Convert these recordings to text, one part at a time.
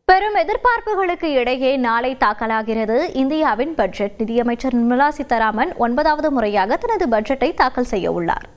பெரும் எதிர்பார்ப்புகளுக்கு இடையே நாளை தாக்கலாகிறது இந்தியாவின் பட்ஜெட். நிதியமைச்சர் நிர்மலா சீதாராமன் 9வது முறையாக தனது பட்ஜெட்டை தாக்கல் செய்ய உள்ளார்.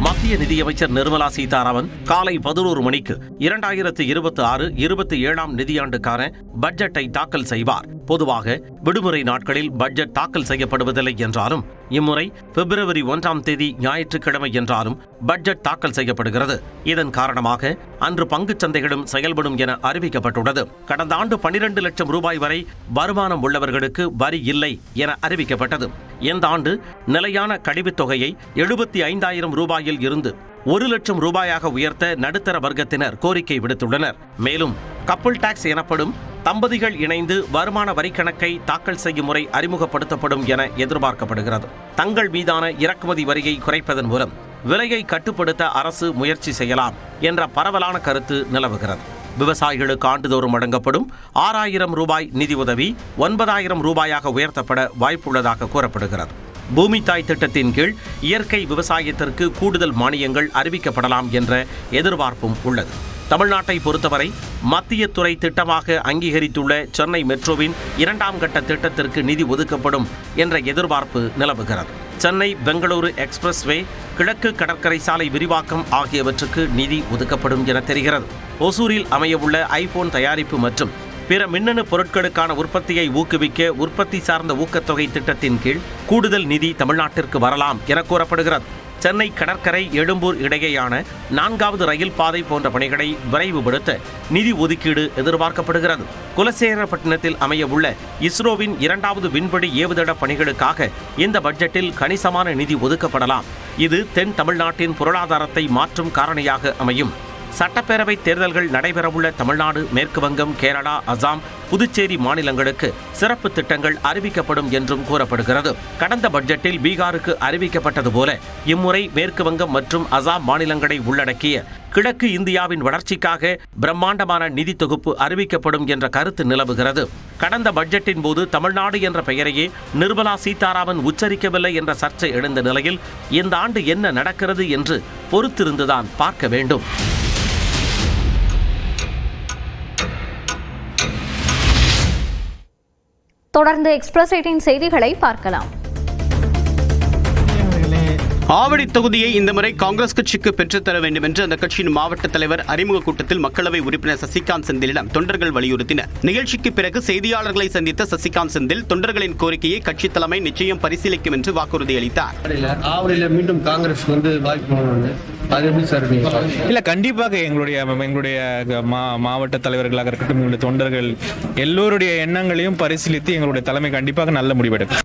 மத்திய நிதியமைச்சர் நிர்மலா சீதாராமன் காலை 11 மணிக்கு 2026-27 நிதியாண்டுக்கான பட்ஜெட்டை தாக்கல் செய்வார். பொதுவாக விடுமுறை நாட்களில் பட்ஜெட் தாக்கல் செய்யப்படுவதில்லை என்றாலும் இம்முறை பிப்ரவரி 1ஆம் தேதி ஞாயிற்றுக்கிழமை என்றாலும் பட்ஜெட் தாக்கல் செய்யப்படுகிறது. இதன் காரணமாக அன்று பங்குச் சந்தைகளும் செயல்படும் என அறிவிக்கப்பட்டுள்ளது. கடந்த ஆண்டு 12 லட்சம் ரூபாய் வரை வருமானம் உள்ளவர்களுக்கு வரி இல்லை என அறிவிக்கப்பட்டது. இந்த ஆண்டு நிலையான கழிவுத் தொகையை 75,000 ரூபாயில் இருந்து 1 லட்சம் ரூபாயாக உயர்த்த நடுத்தர வர்க்கத்தினர் கோரிக்கை விடுத்துள்ளனர். மேலும் கப்புள் டாக்ஸ் எனப்படும் தம்பதிகள் இணைந்து வருமான வரி கணக்கை தாக்கல் செய்யும் முறை அறிமுகப்படுத்தப்படும் என எதிர்பார்க்கப்படுகிறது. தங்கள் மீதான இறக்குமதி வரியை குறைப்பதன் மூலம் விலையை கட்டுப்படுத்த அரசு முயற்சி செய்யலாம் என்ற பரவலான கருத்து நிலவுகிறது. விவசாயிகளுக்கு ஆண்டுதோறும் வழங்கப்படும் 6,000 ரூபாய் நிதி உதவி 9,000 ரூபாயாக உயர்த்தப்பட வாய்ப்புள்ளதாக கூறப்படுகிறது. பூமி தாய் திட்டத்தின் கீழ் இயற்கை விவசாயத்திற்கு கூடுதல் மானியங்கள் அறிவிக்கப்படலாம் என்ற எதிர்பார்ப்பும் உள்ளது. தமிழ்நாட்டை பொறுத்தவரை மத்திய துறை திட்டமாக அங்கீகரித்துள்ள சென்னை மெட்ரோவின் 2ஆம் கட்ட திட்டத்திற்கு நிதி ஒதுக்கப்படும் என்ற எதிர்பார்ப்பு நிலவுகிறது. சென்னை பெங்களூரு எக்ஸ்பிரஸ்வே, கிழக்கு கடற்கரை சாலை விரிவாக்கம் ஆகியவற்றுக்கு நிதி ஒதுக்கப்படும் என தெரிகிறது. ஒசூரில் அமையவுள்ள ஐபோன் தயாரிப்பு மற்றும் பிற மின்னணு பொருட்களுக்கான உற்பத்தியை ஊக்குவிக்க உற்பத்தி சார்ந்த ஊக்கத்தொகை திட்டத்தின் கீழ் கூடுதல் நிதி தமிழ்நாட்டிற்கு வரலாம் என கூறப்படுகிறது. சென்னை கடற்கரை எழும்பூர் இடையேயான 4வது ரயில் பாதை போன்ற பணிகளை விரைவுபடுத்த நிதி ஒதுக்கீடு எதிர்பார்க்கப்படுகிறது. குலசேகரப்பட்டினத்தில் அமையவுள்ள இஸ்ரோவின் 2வது விண்வெளி ஏவுதள பணிகளுக்காக இந்த பட்ஜெட்டில் கணிசமான நிதி ஒதுக்கப்படலாம். இது தென் தமிழ்நாட்டின் பொருளாதாரத்தை மாற்றும் காரணியாக அமையும். சட்டப்பேரவை தேர்தல்கள் நடைபெறவுள்ள தமிழ்நாடு, மேற்கு வங்கம், கேரளா, அசாம், புதுச்சேரி மாநிலங்களுக்கு சிறப்பு திட்டங்கள் அறிவிக்கப்படும் என்றும் கூறப்படுகிறது. கடந்த பட்ஜெட்டில் பீகாருக்கு அறிவிக்கப்பட்டது போல இம்முறை மேற்கு வங்கம் மற்றும் அசாம் மாநிலங்களை உள்ளடக்கிய கிழக்கு இந்தியாவின் வளர்ச்சிக்காக பிரம்மாண்டமான நிதி தொகுப்பு அறிவிக்கப்படும் என்ற கருத்து நிலவுகிறது. கடந்த பட்ஜெட்டின் போது தமிழ்நாடு என்ற பெயரையே நிர்மலா சீதாராமன் உச்சரிக்கவில்லை என்ற சர்ச்சை எழுந்த நிலையில் இந்த ஆண்டு என்ன நடக்கிறது என்று பொறுத்திருந்துதான் பார்க்க வேண்டும். தொடர்ந்து எக்ஸ்பிரஸ் 18 செய்திகளை பார்க்கலாம். ஆவடி தொகுதியை இந்த முறை காங்கிரஸ் கட்சிக்கு பெற்றுத்தர வேண்டும் என்று அந்த கட்சியின் மாவட்ட தலைவர் அறிமுக கூட்டத்தில் மக்களவை உறுப்பினர் சசிகாந்த் செந்திலிடம் தொண்டர்கள் வலியுறுத்தினர். நிகழ்ச்சிக்கு பிறகு செய்தியாளர்களை சந்தித்த சசிகாந்த் செந்தில் தொண்டர்களின் கோரிக்கையை கட்சி தலைமை நிச்சயம் பரிசீலிக்கும் என்று வாக்குறுதி அளித்தார். ஆவடியில மீண்டும் காங்கிரஸ் வாய்ப்பு இல்ல, கண்டிப்பாக எங்களுடைய மாவட்ட தலைவர்களாக இருக்கட்டும், எங்களுடைய தொண்டர்கள் எல்லோருடைய எண்ணங்களையும் பரிசீலித்து எங்களுடைய தலைமை கண்டிப்பாக நல்ல முடிவெடுக்கும்.